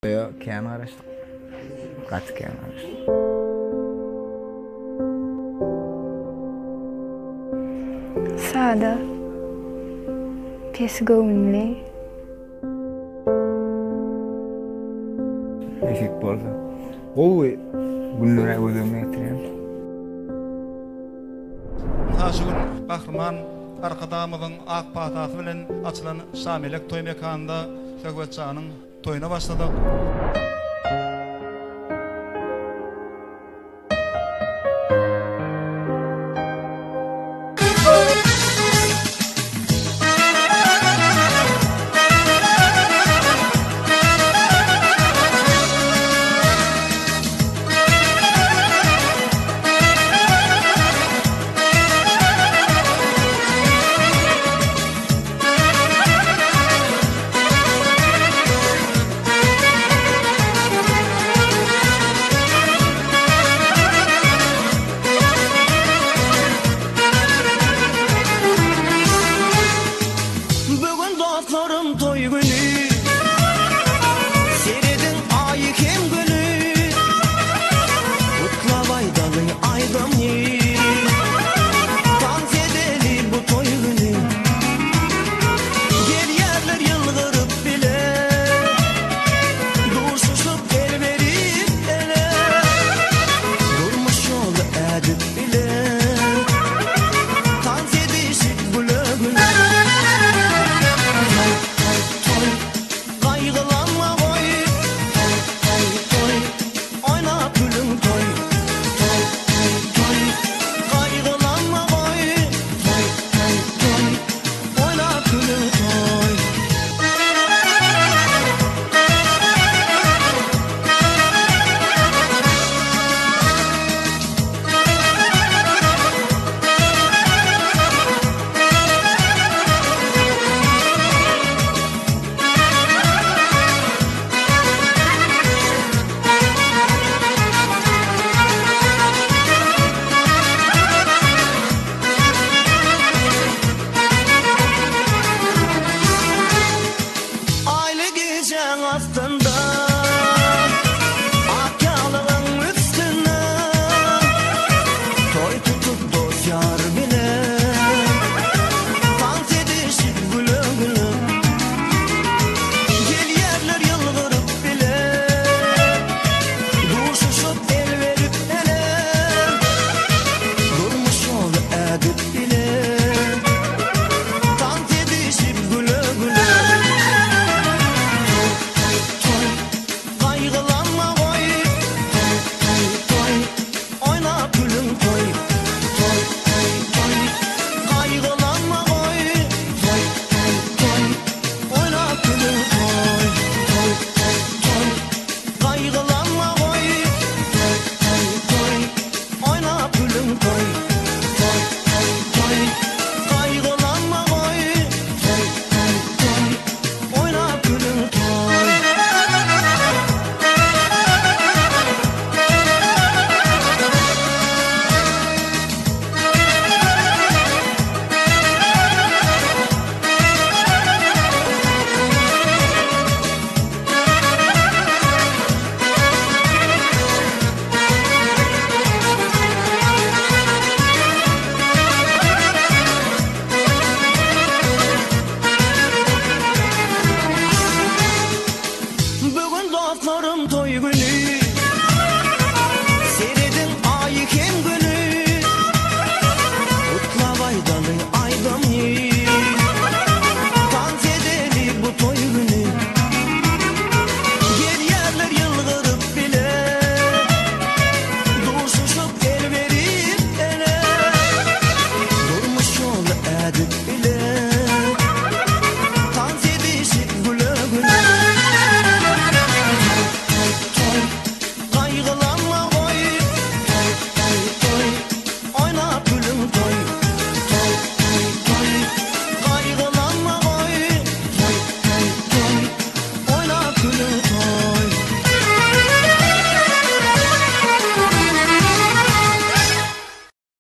Yo, kean araçtık. Kaç kean araçtık. Sada pes göwnüli Eşik bolsa. Gowy günlere gözüme getiren. Taşygyň gahrman arkadamyzyň ak patasy bilen açylan Şamilek toý mekanynda Söhbetçanyň toýuna başladyk. Dostlarım toy günü, seredin ayı kim günü, Kutla baydalı aydam yeri, dans edeli bu toy günü. Gel yerler yıldırıp bile, duruşup el verip ele, durmuş yolu edip bile, dans edişip güle güle. Kaygılanma koy, oyna gülüm toy, kaygılanma koy, oyna gülüm toy. Aslında akyalığın üstüne toy tutup dost yar bile dans edişip güle güle. Gel yerler yıldırıp bile duruşup el verip ele durmuş yolu edip bile dans edişip güle güle. Kaygılanma koy, oyna gülüm toy, kaygılanma koy, oyna gülüm toy, kaygılanma koy, oyna gülüm toy, kaygılanma koy, oyna gülüm toy. Bugün dostlarım toy günü,